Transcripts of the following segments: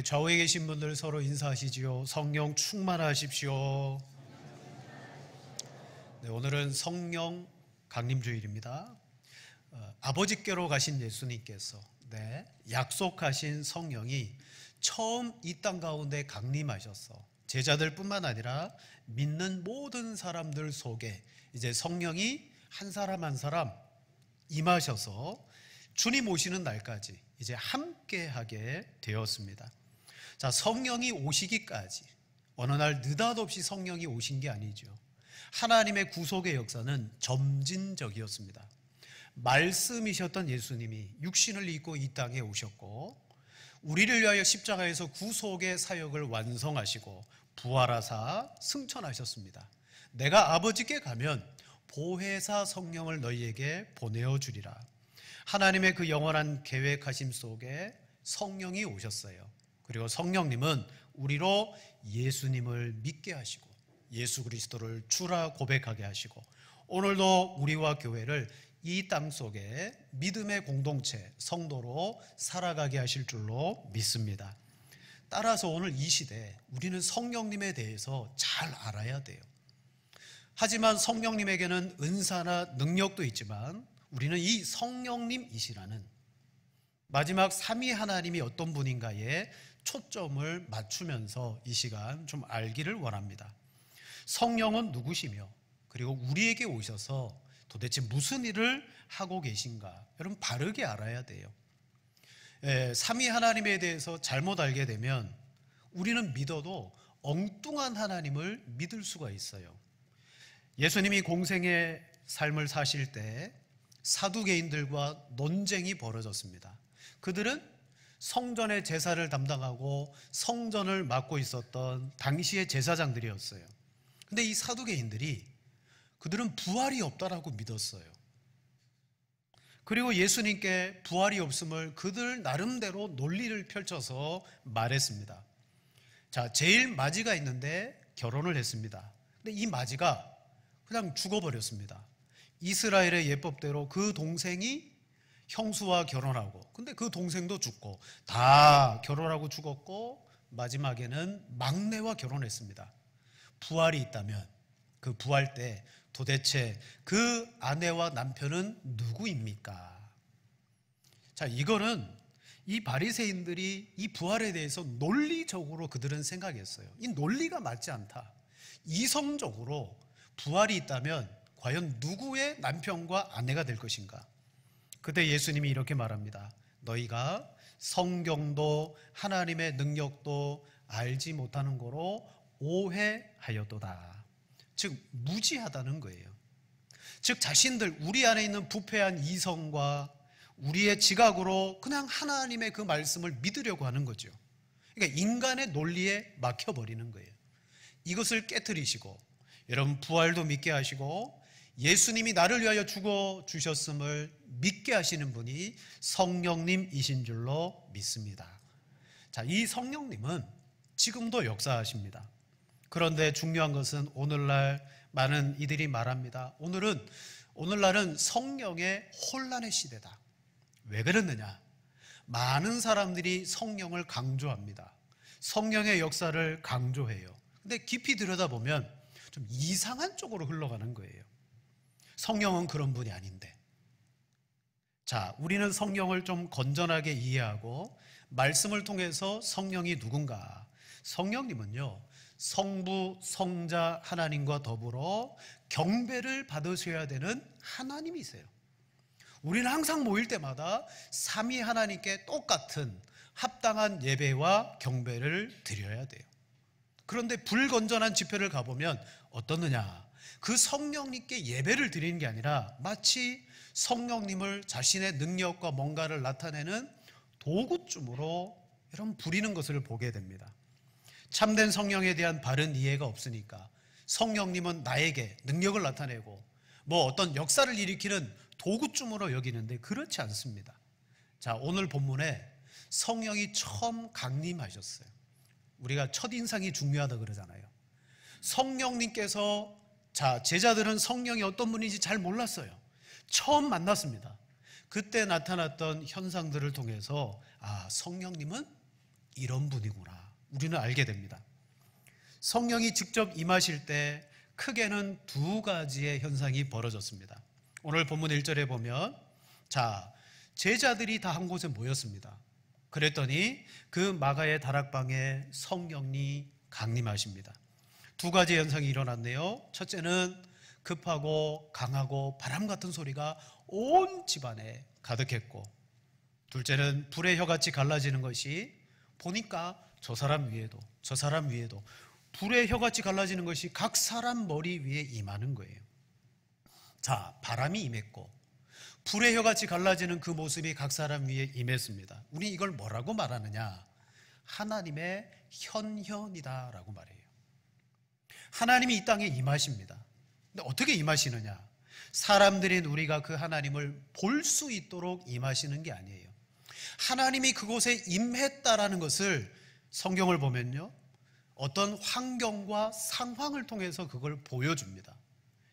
좌우에 계신 분들 서로 인사하시지요. 성령 충만하십시오. 네, 오늘은 성령 강림주일입니다. 아버지께로 가신 예수님께서 약속하신 성령이 처음 이 땅 가운데 강림하셔서 제자들 뿐만 아니라 믿는 모든 사람들 속에 이제 성령이 한 사람 한 사람 임하셔서 주님 오시는 날까지 이제 함께하게 되었습니다. 자, 성령이 오시기까지 어느 날 느닷없이 성령이 오신 게 아니죠. 하나님의 구속의 역사는 점진적이었습니다. 말씀이셨던 예수님이 육신을 입고 이 땅에 오셨고 우리를 위하여 십자가에서 구속의 사역을 완성하시고 부활하사 승천하셨습니다. 내가 아버지께 가면 보혜사 성령을 너희에게 보내어 주리라. 하나님의 그 영원한 계획하심 속에 성령이 오셨어요. 그리고 성령님은 우리로 예수님을 믿게 하시고 예수 그리스도를 주라 고백하게 하시고 오늘도 우리와 교회를 이 땅 속에 믿음의 공동체, 성도로 살아가게 하실 줄로 믿습니다. 따라서 오늘 이 시대에 우리는 성령님에 대해서 잘 알아야 돼요. 하지만 성령님에게는 은사나 능력도 있지만 우리는 이 성령님이시라는 마지막 삼위 하나님이 어떤 분인가에 초점을 맞추면서 이 시간 좀 알기를 원합니다. 성령은 누구시며 그리고 우리에게 오셔서 도대체 무슨 일을 하고 계신가? 여러분 바르게 알아야 돼요. 삼위 하나님에 대해서 잘못 알게 되면 우리는 믿어도 엉뚱한 하나님을 믿을 수가 있어요. 예수님이 공생의 삶을 사실 때 사두개인들과 논쟁이 벌어졌습니다. 그들은 성전의 제사를 담당하고 성전을 맡고 있었던 당시의 제사장들이었어요. 근데 이 사두개인들이 그들은 부활이 없다라고 믿었어요. 그리고 예수님께 부활이 없음을 그들 나름대로 논리를 펼쳐서 말했습니다. 자, 제일 마지가 있는데 결혼을 했습니다. 근데 이 마지가 그냥 죽어버렸습니다. 이스라엘의 예법대로 그 동생이 형수와 결혼하고 근데 그 동생도 죽고 다 결혼하고 죽었고 마지막에는 막내와 결혼했습니다. 부활이 있다면 그 부활 때 도대체 그 아내와 남편은 누구입니까? 자, 이거는 이 바리새인들이 이 부활에 대해서 논리적으로 그들은 생각했어요. 이 논리가 맞지 않다. 이성적으로 부활이 있다면 과연 누구의 남편과 아내가 될 것인가? 그때 예수님이 이렇게 말합니다. 너희가 성경도 하나님의 능력도 알지 못하는 거로 오해하였도다. 즉 무지하다는 거예요. 즉 자신들 우리 안에 있는 부패한 이성과 우리의 지각으로 그냥 하나님의 그 말씀을 믿으려고 하는 거죠. 그러니까 인간의 논리에 막혀버리는 거예요. 이것을 깨트리시고 여러분 부활도 믿게 하시고 예수님이 나를 위하여 죽어주셨음을 믿게 하시는 분이 성령님이신 줄로 믿습니다. 자, 이 성령님은 지금도 역사하십니다. 그런데 중요한 것은 오늘날 많은 이들이 말합니다. 오늘날은 성령의 혼란의 시대다. 왜 그러느냐? 많은 사람들이 성령을 강조합니다. 성령의 역사를 강조해요. 근데 깊이 들여다보면 좀 이상한 쪽으로 흘러가는 거예요. 성령은 그런 분이 아닌데. 자, 우리는 성령을 좀 건전하게 이해하고 말씀을 통해서 성령이 누군가? 성령님은요, 성부, 성자 하나님과 더불어 경배를 받으셔야 되는 하나님이세요. 우리는 항상 모일 때마다 삼위 하나님께 똑같은 합당한 예배와 경배를 드려야 돼요. 그런데 불건전한 집회를 가보면 어떻느냐? 그 성령님께 예배를 드리는 게 아니라 마치 성령님을 자신의 능력과 뭔가를 나타내는 도구쯤으로 여러분 부리는 것을 보게 됩니다. 참된 성령에 대한 바른 이해가 없으니까 성령님은 나에게 능력을 나타내고 뭐 어떤 역사를 일으키는 도구쯤으로 여기는데 그렇지 않습니다. 자, 오늘 본문에 성령이 처음 강림하셨어요. 우리가 첫인상이 중요하다 그러잖아요. 성령님께서 자, 제자들은 성령이 어떤 분인지 잘 몰랐어요. 처음 만났습니다. 그때 나타났던 현상들을 통해서 아, 성령님은 이런 분이구나 우리는 알게 됩니다. 성령이 직접 임하실 때 크게는 두 가지의 현상이 벌어졌습니다. 오늘 본문 1절에 보면 자, 제자들이 다 한 곳에 모였습니다. 그랬더니 그 마가의 다락방에 성령이 강림하십니다. 두 가지 현상이 일어났네요. 첫째는 급하고 강하고 바람 같은 소리가 온 집안에 가득했고, 둘째는 불의 혀같이 갈라지는 것이 보니까 저 사람 위에도 저 사람 위에도 불의 혀같이 갈라지는 것이 각 사람 머리 위에 임하는 거예요. 자, 바람이 임했고 불의 혀같이 갈라지는 그 모습이 각 사람 위에 임했습니다. 우리 이걸 뭐라고 말하느냐? 하나님의 현현이다라고 말해요. 하나님이 이 땅에 임하십니다. 근데 어떻게 임하시느냐? 사람들인 우리가 그 하나님을 볼 수 있도록 임하시는 게 아니에요. 하나님이 그곳에 임했다라는 것을 성경을 보면요, 어떤 환경과 상황을 통해서 그걸 보여줍니다.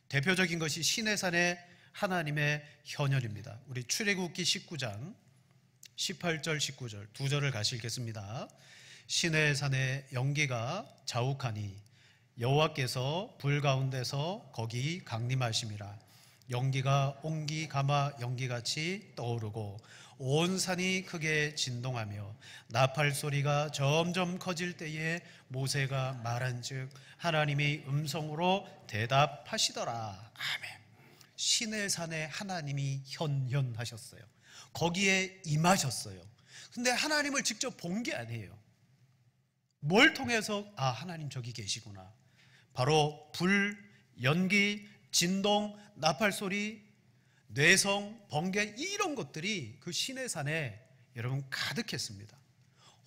대표적인 것이 시내산의 하나님의 현현입니다. 우리 출애굽기 19장 18절 19절 두 절을 같이 읽겠습니다. 시내산의 연기가 자욱하니 여호와께서 불 가운데서 거기 강림하심이라. 연기가 옹기 가마 연기같이 떠오르고 온 산이 크게 진동하며 나팔 소리가 점점 커질 때에 모세가 말한즉 하나님이 음성으로 대답하시더라. 아멘. 시내산에 하나님이 현현하셨어요. 거기에 임하셨어요. 근데 하나님을 직접 본 게 아니에요. 뭘 통해서 아, 하나님 저기 계시구나. 바로 불, 연기, 진동, 나팔 소리, 뇌성, 번개 이런 것들이 그 시내산에 여러분 가득했습니다.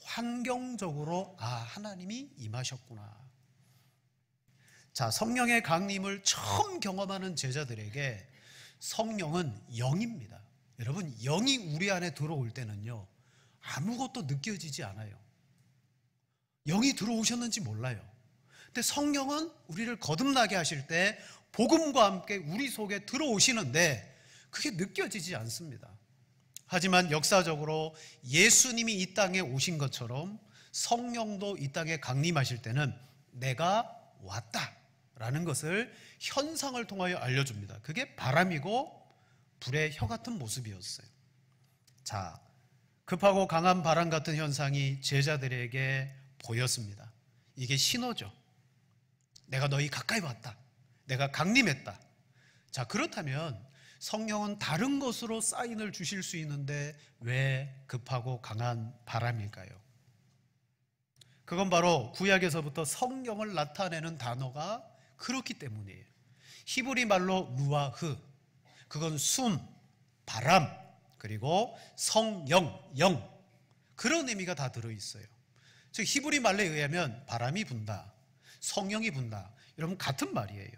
환경적으로 아, 하나님이 임하셨구나. 자, 성령의 강림을 처음 경험하는 제자들에게 성령은 영입니다. 여러분, 영이 우리 안에 들어올 때는요, 아무것도 느껴지지 않아요. 영이 들어오셨는지 몰라요. 근데 성령은 우리를 거듭나게 하실 때 복음과 함께 우리 속에 들어오시는데 그게 느껴지지 않습니다. 하지만 역사적으로 예수님이 이 땅에 오신 것처럼 성령도 이 땅에 강림하실 때는 내가 왔다라는 것을 현상을 통하여 알려줍니다. 그게 바람이고 불의 혀 같은 모습이었어요. 자, 급하고 강한 바람 같은 현상이 제자들에게 보였습니다. 이게 신호죠. 내가 너희 가까이 왔다. 내가 강림했다. 자, 그렇다면 성령은 다른 것으로 사인을 주실 수 있는데 왜 급하고 강한 바람일까요? 그건 바로 구약에서부터 성령을 나타내는 단어가 그렇기 때문이에요. 히브리 말로 루아흐, 그건 숨, 바람, 그리고 성령, 영, 그런 의미가 다 들어있어요. 즉 히브리 말에 의하면 바람이 분다, 성령이 분다, 여러분 같은 말이에요.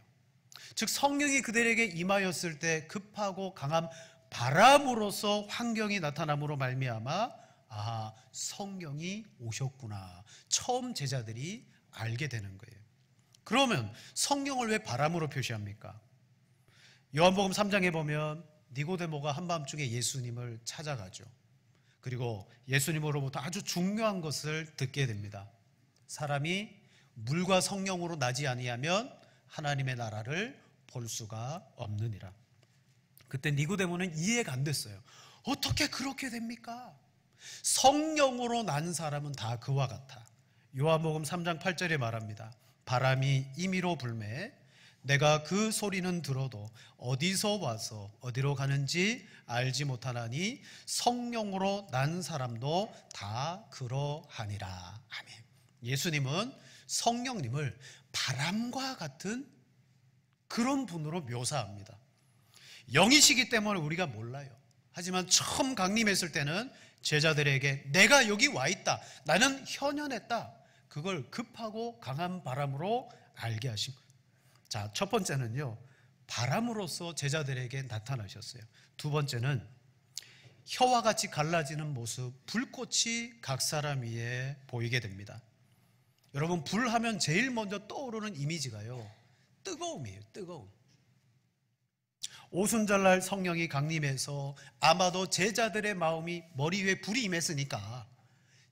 즉 성령이 그들에게 임하였을 때 급하고 강한 바람으로서 환경이 나타남으로 말미암아 아, 성령이 오셨구나, 처음 제자들이 알게 되는 거예요. 그러면 성령을 왜 바람으로 표시합니까? 요한복음 3장에 보면 니고데모가 한밤중에 예수님을 찾아가죠. 그리고 예수님으로부터 아주 중요한 것을 듣게 됩니다. 사람이 물과 성령으로 나지 아니하면 하나님의 나라를 볼 수가 없느니라. 그때 니고데모는 이해가 안 됐어요. 어떻게 그렇게 됩니까? 성령으로 난 사람은 다 그와 같아. 요한복음 3장 8절에 말합니다. 바람이 임의로 불매 내가 그 소리는 들어도 어디서 와서 어디로 가는지 알지 못하나니 성령으로 난 사람도 다 그러하니라. 아멘. 예수님은 성령님을 바람과 같은 그런 분으로 묘사합니다. 영이시기 때문에 우리가 몰라요. 하지만 처음 강림했을 때는 제자들에게 내가 여기 와 있다, 나는 현현했다, 그걸 급하고 강한 바람으로 알게 하신 거예요. 자, 첫 번째는요, 바람으로서 제자들에게 나타나셨어요. 두 번째는 혀와 같이 갈라지는 모습, 불꽃이 각 사람 위에 보이게 됩니다. 여러분, 불하면 제일 먼저 떠오르는 이미지가요, 뜨거움이에요. 뜨거움. 오순절날 성령이 강림해서 아마도 제자들의 마음이 머리 위에 불이 임했으니까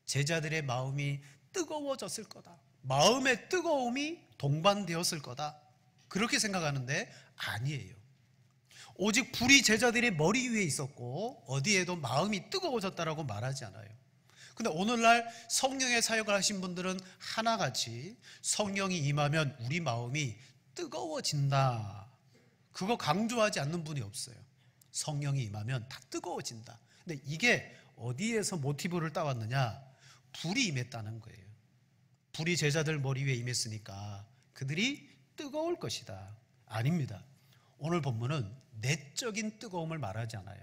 제자들의 마음이 뜨거워졌을 거다. 마음의 뜨거움이 동반되었을 거다. 그렇게 생각하는데 아니에요. 오직 불이 제자들의 머리 위에 있었고 어디에도 마음이 뜨거워졌다라고 말하지 않아요. 근데 오늘날 성령의 사역을 하신 분들은 하나같이 성령이 임하면 우리 마음이 뜨거워진다. 그거 강조하지 않는 분이 없어요. 성령이 임하면 다 뜨거워진다. 근데 이게 어디에서 모티브를 따왔느냐? 불이 임했다는 거예요. 불이 제자들 머리 위에 임했으니까 그들이 뜨거울 것이다. 아닙니다. 오늘 본문은 내적인 뜨거움을 말하지 않아요.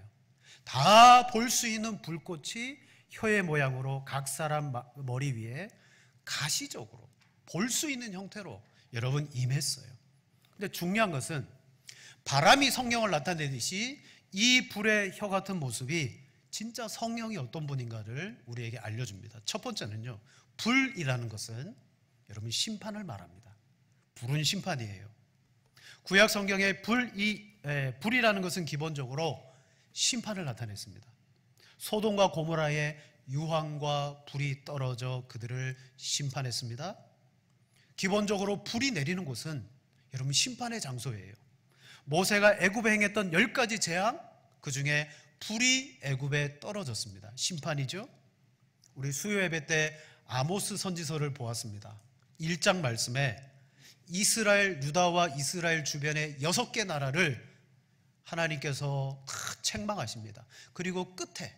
다 볼 수 있는 불꽃이 혀의 모양으로 각 사람 머리 위에 가시적으로 볼 수 있는 형태로 여러분 임했어요. 근데 중요한 것은 바람이 성령을 나타내듯이 이 불의 혀 같은 모습이 진짜 성령이 어떤 분인가를 우리에게 알려줍니다. 첫 번째는요, 불이라는 것은 여러분 심판을 말합니다. 불은 심판이에요. 구약 성경에 불이라는 것은 기본적으로 심판을 나타냈습니다. 소돔과 고모라에 유황과 불이 떨어져 그들을 심판했습니다. 기본적으로 불이 내리는 곳은 여러분 심판의 장소예요. 모세가 애굽에 행했던 10가지 재앙, 그 중에 불이 애굽에 떨어졌습니다. 심판이죠. 우리 수요 예배 때 아모스 선지서를 보았습니다. 1장 말씀에 이스라엘, 유다와 이스라엘 주변의 6개 나라를 하나님께서 다 책망하십니다. 그리고 끝에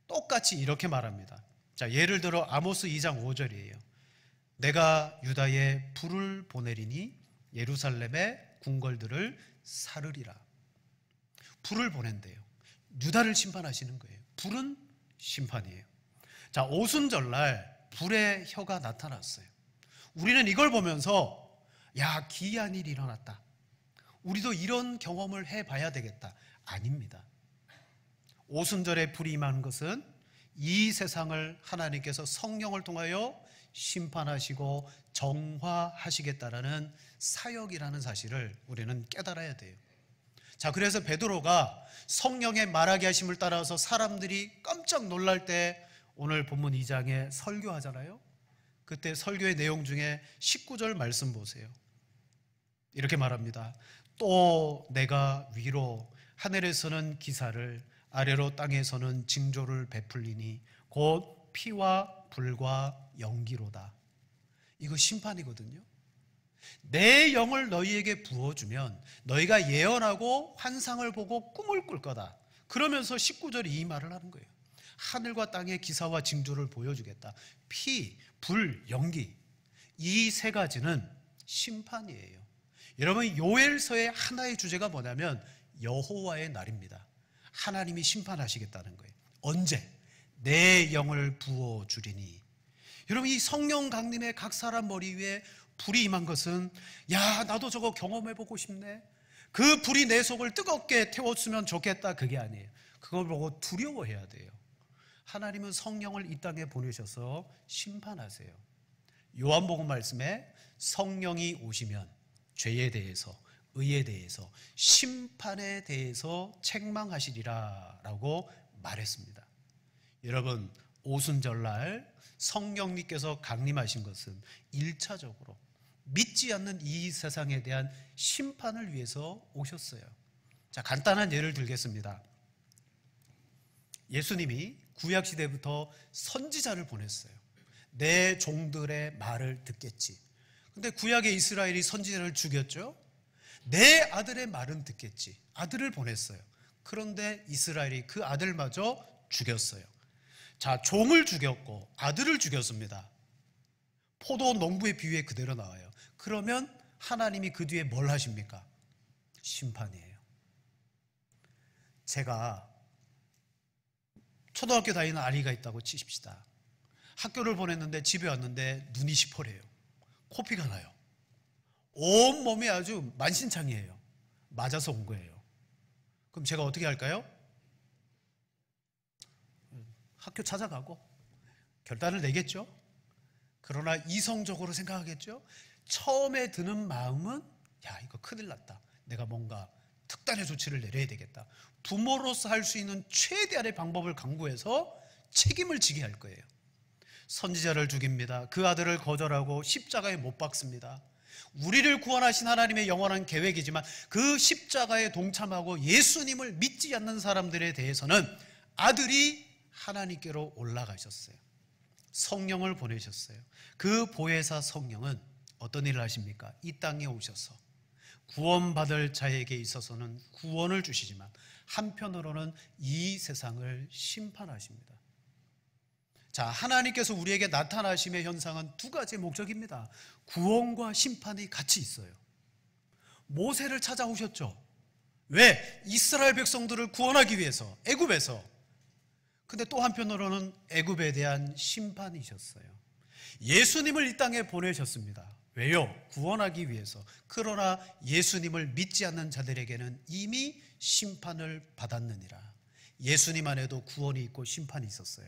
똑같이 이렇게 말합니다. 자, 예를 들어 아모스 2장 5절이에요. 내가 유다에 불을 보내리니 예루살렘의 궁궐들을 사르리라. 불을 보낸대요. 유다를 심판하시는 거예요. 불은 심판이에요. 자, 오순절날 불의 혀가 나타났어요. 우리는 이걸 보면서 야, 기이한 일이 일어났다. 우리도 이런 경험을 해봐야 되겠다. 아닙니다. 오순절에 불이 임한 것은 이 세상을 하나님께서 성령을 통하여 심판하시고 정화하시겠다라는 사역이라는 사실을 우리는 깨달아야 돼요. 자, 그래서 베드로가 성령의 말하게 하심을 따라서 사람들이 깜짝 놀랄 때 오늘 본문 2장에 설교하잖아요. 그때 설교의 내용 중에 19절 말씀 보세요. 이렇게 말합니다. 또 내가 위로 하늘에서는 기사를 아래로 땅에서는 징조를 베풀리니 곧 피와 불과 연기로다. 이거 심판이거든요. 내 영을 너희에게 부어주면 너희가 예언하고 환상을 보고 꿈을 꿀 거다. 그러면서 19절이 이 말을 하는 거예요. 하늘과 땅의 기사와 징조를 보여주겠다. 피, 불, 연기, 이 세 가지는 심판이에요. 여러분, 요엘서의 하나의 주제가 뭐냐면 여호와의 날입니다. 하나님이 심판하시겠다는 거예요. 언제? 내 영을 부어주리니. 여러분, 이 성령 강림의 각 사람 머리 위에 불이 임한 것은 야, 나도 저거 경험해보고 싶네. 그 불이 내 속을 뜨겁게 태웠으면 좋겠다. 그게 아니에요. 그걸 보고 두려워해야 돼요. 하나님은 성령을 이 땅에 보내셔서 심판하세요. 요한복음 말씀에 성령이 오시면 죄에 대해서, 의에 대해서, 심판에 대해서 책망하시리라 라고 말했습니다. 여러분, 오순절날 성령님께서 강림하신 것은 1차적으로 믿지 않는 이 세상에 대한 심판을 위해서 오셨어요. 자, 간단한 예를 들겠습니다. 예수님이 구약시대부터 선지자를 보냈어요. 내 종들의 말을 듣겠지. 근데 구약의 이스라엘이 선지자를 죽였죠. 내 아들의 말은 듣겠지. 아들을 보냈어요. 그런데 이스라엘이 그 아들마저 죽였어요. 자, 종을 죽였고 아들을 죽였습니다. 포도 농부의 비유에 그대로 나와요. 그러면 하나님이 그 뒤에 뭘 하십니까? 심판이에요. 제가 초등학교 다니는 아이가 있다고 치십시다. 학교를 보냈는데 집에 왔는데 눈이 시퍼래요. 코피가 나요. 온 몸이 아주 만신창이에요. 맞아서 온 거예요. 그럼 제가 어떻게 할까요? 학교 찾아가고 결단을 내겠죠. 그러나 이성적으로 생각하겠죠. 처음에 드는 마음은 야, 이거 큰일 났다. 내가 뭔가 특단의 조치를 내려야 되겠다. 부모로서 할 수 있는 최대한의 방법을 강구해서 책임을 지게 할 거예요. 선지자를 죽입니다. 그 아들을 거절하고 십자가에 못 박습니다. 우리를 구원하신 하나님의 영원한 계획이지만 그 십자가에 동참하고 예수님을 믿지 않는 사람들에 대해서는 아들이 하나님께로 올라가셨어요. 성령을 보내셨어요. 그 보혜사 성령은 어떤 일을 하십니까? 이 땅에 오셔서 구원받을 자에게 있어서는 구원을 주시지만 한편으로는 이 세상을 심판하십니다. 자, 하나님께서 우리에게 나타나심의 현상은 두 가지 목적입니다. 구원과 심판이 같이 있어요. 모세를 찾아오셨죠. 왜? 이스라엘 백성들을 구원하기 위해서, 애굽에서. 근데 또 한편으로는 애굽에 대한 심판이셨어요. 예수님을 이 땅에 보내셨습니다. 왜요? 구원하기 위해서. 그러나 예수님을 믿지 않는 자들에게는 이미 심판을 받았느니라. 예수님 안에도 구원이 있고 심판이 있었어요.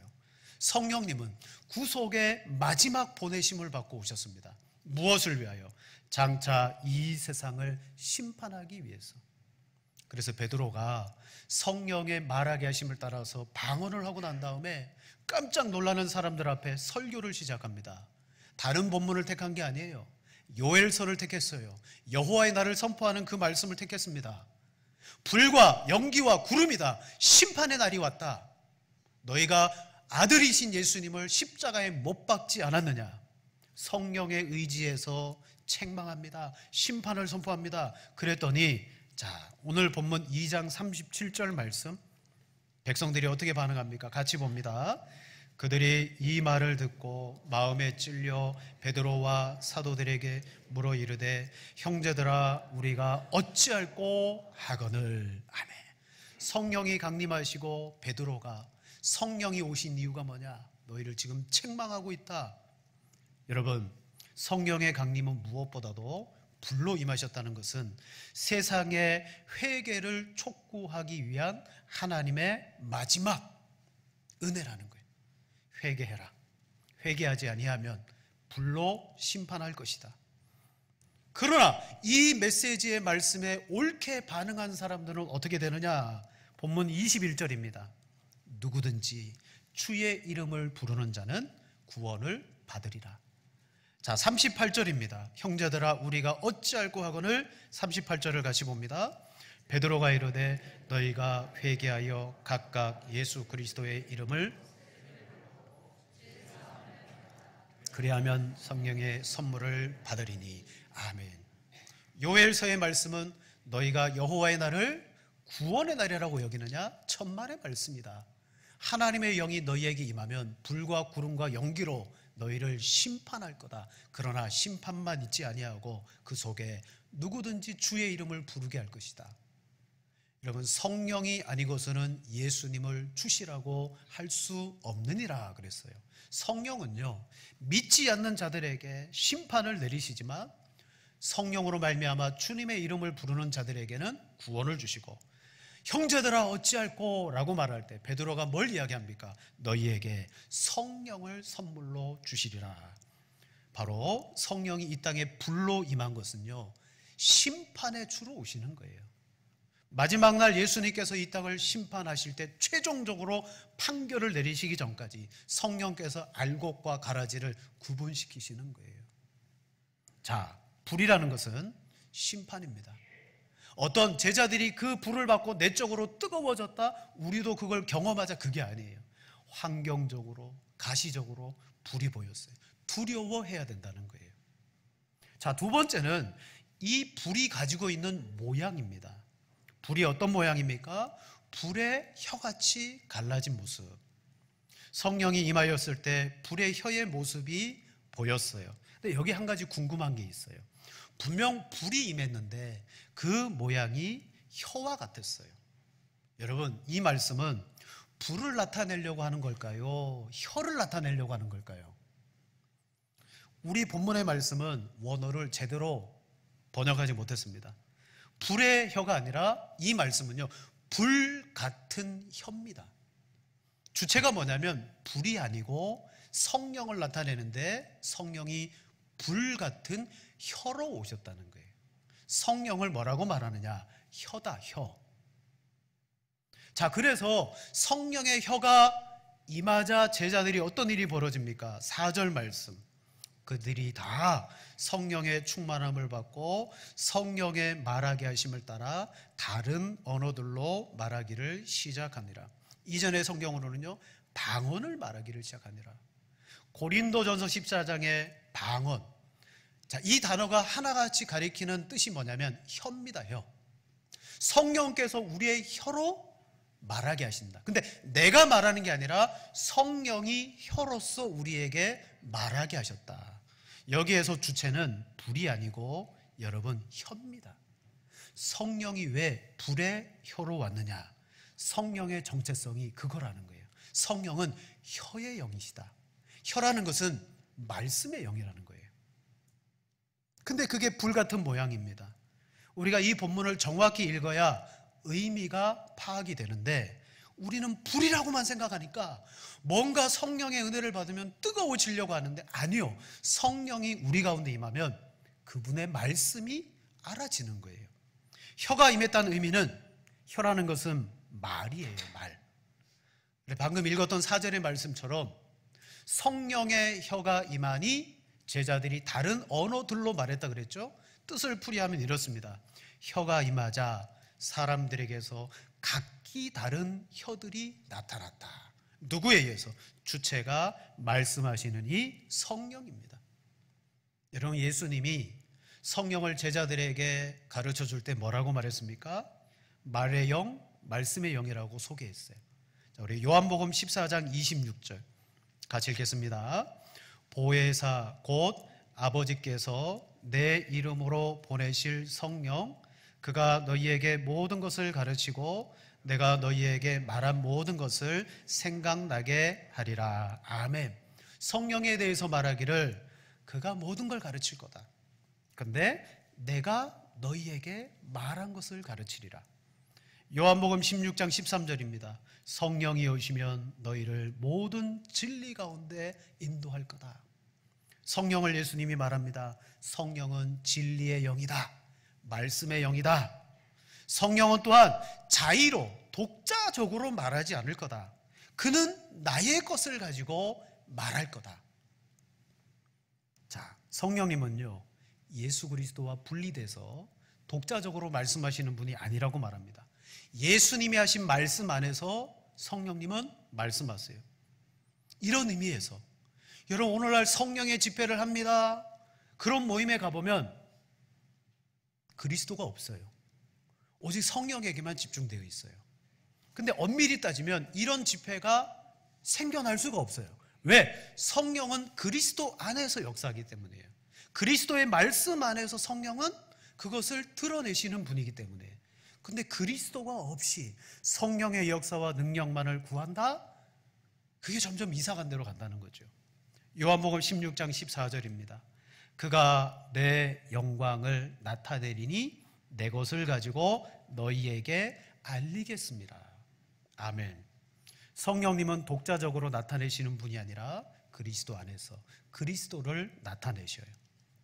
성령님은 구속의 마지막 보내심을 받고 오셨습니다. 무엇을 위하여? 장차 이 세상을 심판하기 위해서. 그래서 베드로가 성령의 말하게 하심을 따라서 방언을 하고 난 다음에 깜짝 놀라는 사람들 앞에 설교를 시작합니다. 다른 본문을 택한 게 아니에요. 요엘서를 택했어요. 여호와의 날을 선포하는 그 말씀을 택했습니다. 불과 연기와 구름이다. 심판의 날이 왔다. 너희가 아들이신 예수님을 십자가에 못 박지 않았느냐? 성령의 의지에서 책망합니다. 심판을 선포합니다. 그랬더니 자, 오늘 본문 2장 37절 말씀, 백성들이 어떻게 반응합니까? 같이 봅니다. 그들이 이 말을 듣고 마음에 찔려 베드로와 사도들에게 물어 이르되 형제들아 우리가 어찌할꼬 하거늘. 아멘. 성령이 강림하시고 베드로가 성령이 오신 이유가 뭐냐? 너희를 지금 책망하고 있다. 여러분, 성령의 강림은 무엇보다도 불로 임하셨다는 것은 세상의 회개를 촉구하기 위한 하나님의 마지막 은혜라는 거예요. 회개해라. 회개하지 아니하면 불로 심판할 것이다. 그러나 이 메시지의 말씀에 옳게 반응한 사람들은 어떻게 되느냐? 본문 21절입니다. 누구든지 주의 이름을 부르는 자는 구원을 받으리라. 자, 38절입니다. 형제들아 우리가 어찌할꼬 하거늘. 38절을 같이 봅니다. 베드로가 이르되 너희가 회개하여 각각 예수 그리스도의 이름을 그리하면 성령의 선물을 받으리니. 아멘. 요엘서의 말씀은 너희가 여호와의 날을 구원의 날이라고 여기느냐? 천만의 말씀이다. 하나님의 영이 너희에게 임하면 불과 구름과 연기로 너희를 심판할 거다. 그러나 심판만 있지 아니하고 그 속에 누구든지 주의 이름을 부르게 할 것이다. 여러분, 성령이 아니고서는 예수님을 주시라고 할 수 없느니라 그랬어요. 성령은요, 믿지 않는 자들에게 심판을 내리시지만 성령으로 말미암아 주님의 이름을 부르는 자들에게는 구원을 주시고, 형제들아 어찌할꼬 라고 말할 때 베드로가 뭘 이야기합니까? 너희에게 성령을 선물로 주시리라. 바로 성령이 이 땅에 불로 임한 것은요, 심판의 주로 오시는 거예요. 마지막 날 예수님께서 이 땅을 심판하실 때 최종적으로 판결을 내리시기 전까지 성령께서 알곡과 가라지를 구분시키시는 거예요. 자, 불이라는 것은 심판입니다. 어떤 제자들이 그 불을 받고 내적으로 뜨거워졌다, 우리도 그걸 경험하자, 그게 아니에요. 환경적으로, 가시적으로 불이 보였어요. 두려워해야 된다는 거예요. 자, 두 번째는 이 불이 가지고 있는 모양입니다. 불이 어떤 모양입니까? 불의 혀같이 갈라진 모습. 성령이 임하였을 때 불의 혀의 모습이 보였어요. 근데 여기 한 가지 궁금한 게 있어요. 분명 불이 임했는데 그 모양이 혀와 같았어요. 여러분, 이 말씀은 불을 나타내려고 하는 걸까요? 혀를 나타내려고 하는 걸까요? 우리 본문의 말씀은 원어를 제대로 번역하지 못했습니다. 불의 혀가 아니라 이 말씀은요, 불 같은 혀입니다. 주체가 뭐냐면 불이 아니고 성령을 나타내는데 성령이 불 같은 혀로 오셨다는 거예요. 성령을 뭐라고 말하느냐? 혀다, 혀. 자, 그래서 성령의 혀가 임하자 제자들이 어떤 일이 벌어집니까? 4절 말씀. 그들이 다 성령의 충만함을 받고 성령의 말하게 하심을 따라 다른 언어들로 말하기를 시작하니라. 이전의 성경으로는요, 방언을 말하기를 시작하니라. 고린도전서 14장의 방언. 자, 이 단어가 하나같이 가리키는 뜻이 뭐냐면 혀입니다. 혀. 성령께서 우리의 혀로 말하게 하신다. 근데 내가 말하는 게 아니라 성령이 혀로서 우리에게 말하게 하셨다. 여기에서 주체는 불이 아니고 여러분 혀입니다. 성령이 왜 불의 혀로 왔느냐? 성령의 정체성이 그거라는 거예요. 성령은 혀의 영이시다. 혀라는 것은 말씀의 영이라는 거예요. 근데 그게 불 같은 모양입니다. 우리가 이 본문을 정확히 읽어야 의미가 파악이 되는데 우리는 불이라고만 생각하니까 뭔가 성령의 은혜를 받으면 뜨거워지려고 하는데 아니요. 성령이 우리 가운데 임하면 그분의 말씀이 알아지는 거예요. 혀가 임했다는 의미는 혀라는 것은 말이에요. 말. 방금 읽었던 4절의 말씀처럼 성령의 혀가 임하니 제자들이 다른 언어들로 말했다 그랬죠. 뜻을 풀이하면 이렇습니다. 혀가 임하자 사람들에게서 각기 다른 혀들이 나타났다. 누구에 의해서? 주체가 말씀하시는 이 성령입니다. 여러분, 예수님이 성령을 제자들에게 가르쳐 줄 때 뭐라고 말했습니까? 말의 영, 말씀의 영이라고 소개했어요. 자, 우리 요한복음 14장 26절 같이 읽겠습니다. 보혜사 곧 아버지께서 내 이름으로 보내실 성령, 그가 너희에게 모든 것을 가르치고 내가 너희에게 말한 모든 것을 생각나게 하리라. 아멘. 성령에 대해서 말하기를 그가 모든 걸 가르칠 거다. 근데 내가 너희에게 말한 것을 가르치리라. 요한복음 16장 13절입니다. 성령이 오시면 너희를 모든 진리 가운데 인도할 거다. 성령을 예수님이 말합니다. 성령은 진리의 영이다. 말씀의 영이다. 성령은 또한 자의로 독자적으로 말하지 않을 거다. 그는 나의 것을 가지고 말할 거다. 자, 성령님은요, 예수 그리스도와 분리돼서 독자적으로 말씀하시는 분이 아니라고 말합니다. 예수님이 하신 말씀 안에서 성령님은 말씀하세요. 이런 의미에서 여러분, 오늘날 성령의 집회를 합니다. 그런 모임에 가보면 그리스도가 없어요. 오직 성령에게만 집중되어 있어요. 근데 엄밀히 따지면 이런 집회가 생겨날 수가 없어요. 왜? 성령은 그리스도 안에서 역사하기 때문이에요. 그리스도의 말씀 안에서 성령은 그것을 드러내시는 분이기 때문에. 근데 그리스도가 없이 성령의 역사와 능력만을 구한다? 그게 점점 이상한 데로 간다는 거죠. 요한복음 16장 14절입니다. 그가 내 영광을 나타내리니 내 것을 가지고 너희에게 알리겠습니다. 아멘. 성령님은 독자적으로 나타내시는 분이 아니라 그리스도 안에서 그리스도를 나타내셔요.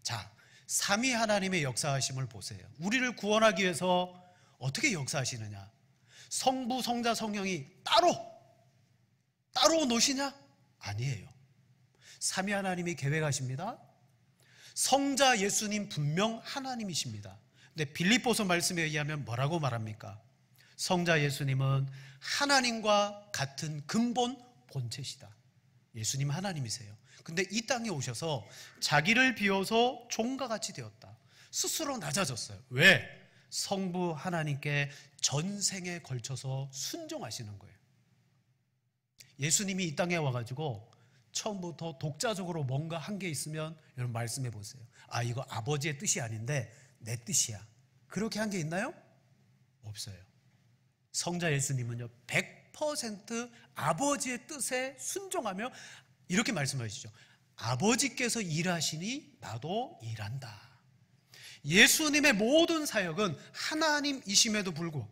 자, 삼위 하나님의 역사하심을 보세요. 우리를 구원하기 위해서 어떻게 역사하시느냐? 성부, 성자, 성령이 따로 노시냐? 아니에요. 삼위 하나님이 계획하십니다. 성자 예수님 분명 하나님이십니다. 근데 빌립보서 말씀에 의하면 뭐라고 말합니까? 성자 예수님은 하나님과 같은 근본 본체시다. 예수님 하나님이세요. 근데 이 땅에 오셔서 자기를 비워서 종과 같이 되었다. 스스로 낮아졌어요. 왜? 성부 하나님께 전생에 걸쳐서 순종하시는 거예요. 예수님이 이 땅에 와가지고 처음부터 독자적으로 뭔가 한 게 있으면 여러분 말씀해 보세요. 아, 이거 아버지의 뜻이 아닌데 내 뜻이야. 그렇게 한 게 있나요? 없어요. 성자 예수님은요 100% 아버지의 뜻에 순종하며 이렇게 말씀하시죠. 아버지께서 일하시니 나도 일한다. 예수님의 모든 사역은 하나님이심에도 불구하고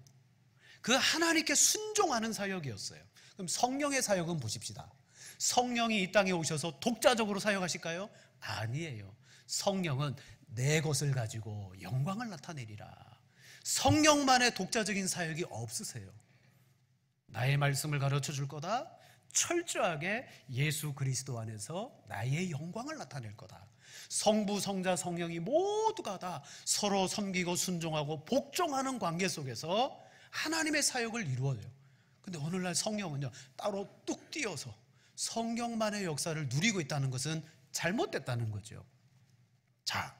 그 하나님께 순종하는 사역이었어요. 그럼 성령의 사역은 보십시다. 성령이 이 땅에 오셔서 독자적으로 사역하실까요? 아니에요. 성령은 내 것을 가지고 영광을 나타내리라. 성령만의 독자적인 사역이 없으세요. 나의 말씀을 가르쳐 줄 거다. 철저하게 예수 그리스도 안에서 나의 영광을 나타낼 거다. 성부, 성자, 성령이 모두가 다 서로 섬기고 순종하고 복종하는 관계 속에서 하나님의 사역을 이루어요. 근데 오늘날 성령은요, 따로 뚝 띄어서 성령만의 역사를 누리고 있다는 것은 잘못됐다는 거죠. 자,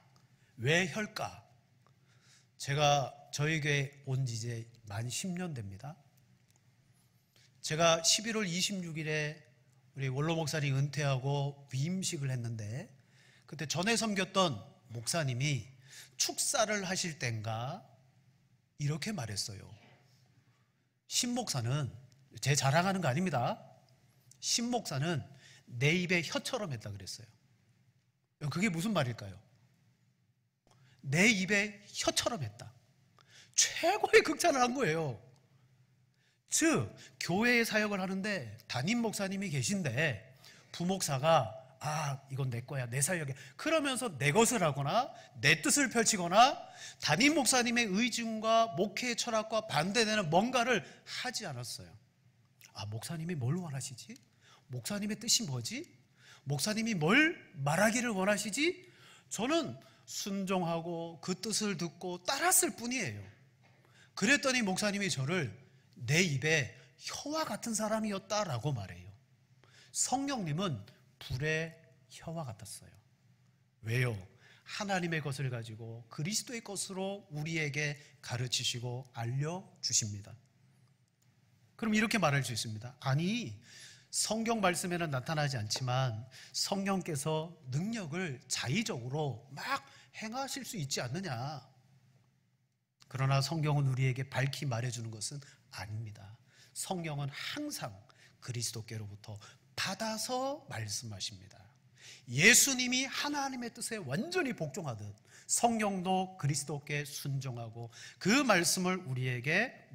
왜 혈까? 제가 저희 교회 온 지 이제 만 10년 됩니다. 제가 11월 26일에 우리 원로 목사님 은퇴하고 위임식을 했는데, 그때 전에 섬겼던 목사님이 축사를 하실 땐가 이렇게 말했어요. 신목사는, 제 자랑하는 거 아닙니다, 신목사는 내 입에 혀처럼 했다 그랬어요. 그게 무슨 말일까요? 내 입에 혀처럼 했다. 최고의 극찬을 한 거예요. 즉, 교회의 사역을 하는데 담임 목사님이 계신데 부목사가 이건 내 거야, 내 사역이야, 그러면서 내 것을 하거나 내 뜻을 펼치거나 담임 목사님의 의중과 목회의 철학과 반대되는 뭔가를 하지 않았어요. 목사님이 뭘 원하시지? 목사님의 뜻이 뭐지? 목사님이 뭘 말하기를 원하시지? 저는 순종하고 그 뜻을 듣고 따랐을 뿐이에요. 그랬더니 목사님이 저를 내 입에 혀와 같은 사람이었다라고 말해요. 성령님은 불의 혀와 같았어요. 왜요? 하나님의 것을 가지고 그리스도의 것으로 우리에게 가르치시고 알려주십니다. 그럼 이렇게 말할 수 있습니다. 아니, 성경 말씀에는 나타나지 않지만 성령께서 능력을 자의적으로 막 행하실 수 있지 않느냐. 그러나 성경은 우리에게 밝히 말해주는 것은 아닙니다. 성령은 항상 그리스도께로부터 받아서 말씀하십니다. 예수님이 하나님의 뜻에 완전히 복종하듯 성령도 그리스도께 순종하고 그 말씀을 우리에게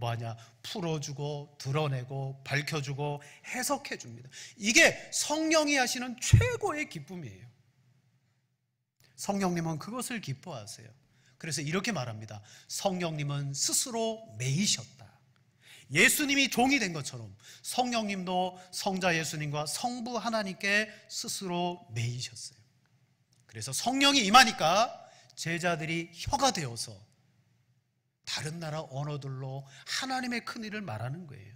풀어주고 드러내고 밝혀주고 해석해줍니다. 이게 성령이 하시는 최고의 기쁨이에요. 성령님은 그것을 기뻐하세요. 그래서 이렇게 말합니다. 성령님은 스스로 매이셨다. 예수님이 종이 된 것처럼 성령님도 성자 예수님과 성부 하나님께 스스로 매이셨어요. 그래서 성령이 임하니까 제자들이 혀가 되어서 다른 나라 언어들로 하나님의 큰일을 말하는 거예요.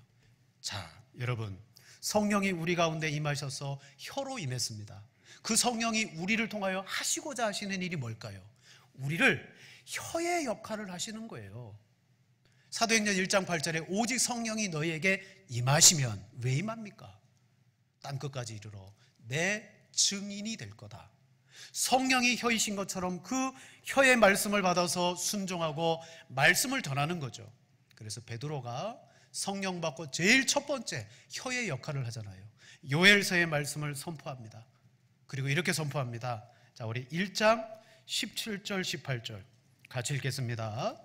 자, 여러분, 성령이 우리 가운데 임하셔서 혀로 임했습니다. 그 성령이 우리를 통하여 하시고자 하시는 일이 뭘까요? 우리를 혀의 역할을 하시는 거예요. 사도행전 1장 8절에 오직 성령이 너희에게 임하시면, 왜 임합니까? 땅끝까지 이르러 내 증인이 될 거다. 성령이 혀이신 것처럼 그 혀의 말씀을 받아서 순종하고 말씀을 전하는 거죠. 그래서 베드로가 성령 받고 제일 첫 번째 혀의 역할을 하잖아요. 요엘서의 말씀을 선포합니다. 그리고 이렇게 선포합니다. 자, 우리 1장 17절 18절 같이 읽겠습니다.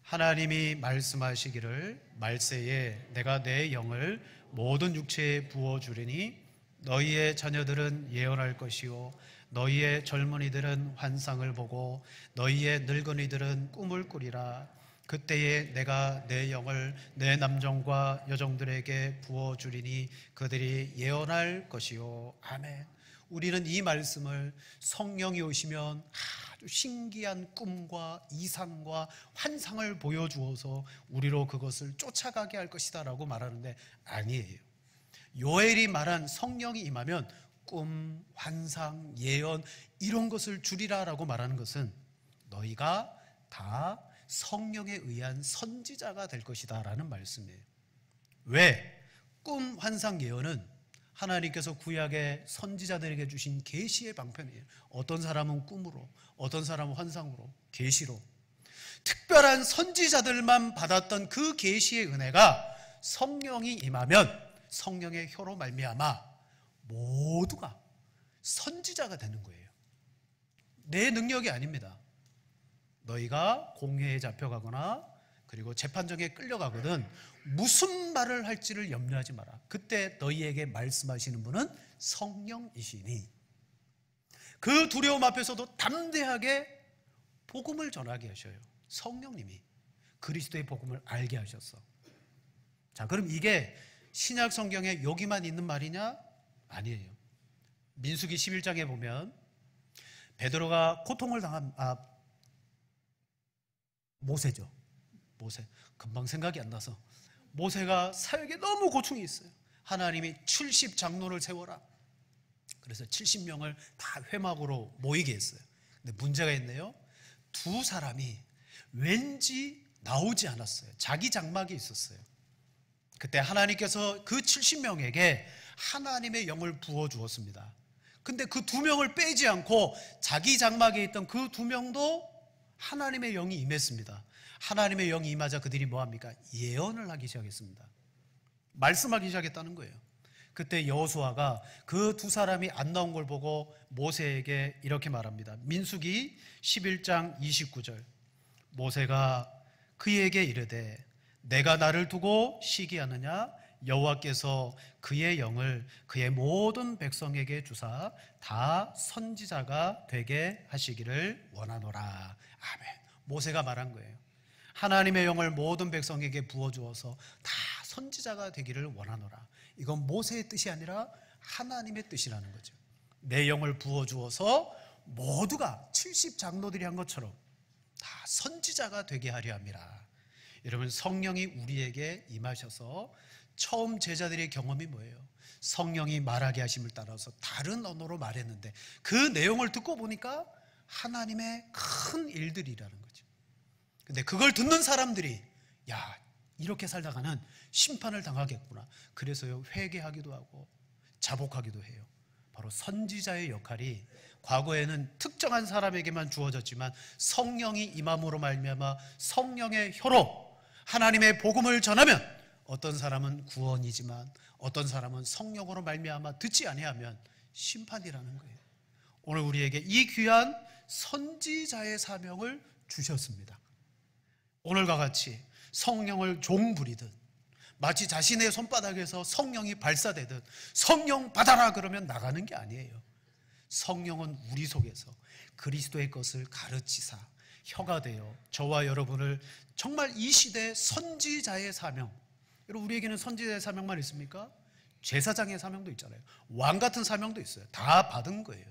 하나님이 말씀하시기를 말세에 내가 내 영을 모든 육체에 부어주리니 너희의 자녀들은 예언할 것이요 너희의 젊은이들은 환상을 보고 너희의 늙은이들은 꿈을 꾸리라. 그때에 내가 내 영을 내 남종과 여종들에게 부어주리니 그들이 예언할 것이요. 아멘. 우리는 이 말씀을 성령이 오시면 아주 신기한 꿈과 이상과 환상을 보여주어서 우리로 그것을 쫓아가게 할 것이다 라고 말하는데 아니에요. 요엘이 말한 성령이 임하면 꿈, 환상, 예언 이런 것을 주리라 라고 말하는 것은 너희가 다 성령에 의한 선지자가 될 것이다 라는 말씀이에요. 왜? 꿈, 환상, 예언은 하나님께서 구약의 선지자들에게 주신 계시의 방편이에요. 어떤 사람은 꿈으로, 어떤 사람은 환상으로, 계시로. 특별한 선지자들만 받았던 그 계시의 은혜가 성령이 임하면 성령의 혀로 말미암아 모두가 선지자가 되는 거예요. 내 능력이 아닙니다. 너희가 공회에 잡혀가거나 그리고 재판정에 끌려가거든 무슨 말을 할지를 염려하지 마라. 그때 너희에게 말씀하시는 분은 성령이시니 그 두려움 앞에서도 담대하게 복음을 전하게 하셔요. 성령님이 그리스도의 복음을 알게 하셔서. 자, 그럼 이게 신약 성경에 여기만 있는 말이냐? 아니에요. 민수기 11장에 보면 베드로가 고통을 당한 모세죠. 모세. 금방 생각이 안 나서. 모세가 사역에 너무 고충이 있어요. 하나님이 70장로를 세워라. 그래서 70명을 다 회막으로 모이게 했어요. 근데 문제가 있네요. 두 사람이 왠지 나오지 않았어요. 자기 장막이 있었어요. 그때 하나님께서 그 70명에게 하나님의 영을 부어주었습니다. 근데 그 두 명을 빼지 않고 자기 장막에 있던 그 두 명도 하나님의 영이 임했습니다. 하나님의 영이 임하자 그들이 뭐합니까? 예언을 하기 시작했습니다. 말씀하기 시작했다는 거예요. 그때 여호수아가 그 두 사람이 안 나온 걸 보고 모세에게 이렇게 말합니다. 민수기 11장 29절. 모세가 그에게 이르되 내가 나를 두고 시기하느냐? 여호와께서 그의 영을 그의 모든 백성에게 주사 다 선지자가 되게 하시기를 원하노라. 아멘. 모세가 말한 거예요. 하나님의 영을 모든 백성에게 부어주어서 다 선지자가 되기를 원하노라. 이건 모세의 뜻이 아니라 하나님의 뜻이라는 거죠. 내 영을 부어주어서 모두가 70장로들이 한 것처럼 다 선지자가 되게 하려 함이라. 여러분, 성령이 우리에게 임하셔서 처음 제자들의 경험이 뭐예요? 성령이 말하게 하심을 따라서 다른 언어로 말했는데 그 내용을 듣고 보니까 하나님의 큰 일들이라는 거죠. 근데 그걸 듣는 사람들이 야, 이렇게 살다가는 심판을 당하겠구나. 그래서요, 회개하기도 하고 자복하기도 해요. 바로 선지자의 역할이 과거에는 특정한 사람에게만 주어졌지만 성령이 임함으로 말미암아 성령의 혀로 하나님의 복음을 전하면 어떤 사람은 구원이지만 어떤 사람은 성령으로 말미암아 듣지 아니하면 심판이라는 거예요. 오늘 우리에게 이 귀한 선지자의 사명을 주셨습니다. 오늘과 같이 성령을 종부리듯 마치 자신의 손바닥에서 성령이 발사되듯 성령 받아라 그러면 나가는 게 아니에요. 성령은 우리 속에서 그리스도의 것을 가르치사 혀가 되어 저와 여러분을 정말 이 시대의 선지자의 사명, 여러분 우리에게는 선지자의 사명만 있습니까? 제사장의 사명도 있잖아요. 왕 같은 사명도 있어요. 다 받은 거예요.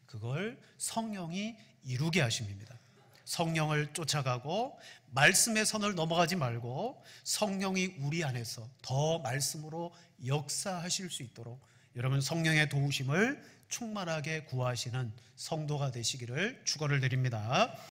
그걸 성령이 이루게 하십니다. 성령을 쫓아가고 말씀의 선을 넘어가지 말고 성령이 우리 안에서 더 말씀으로 역사하실 수 있도록 여러분 성령의 도우심을 충만하게 구하시는 성도가 되시기를 축원을 드립니다.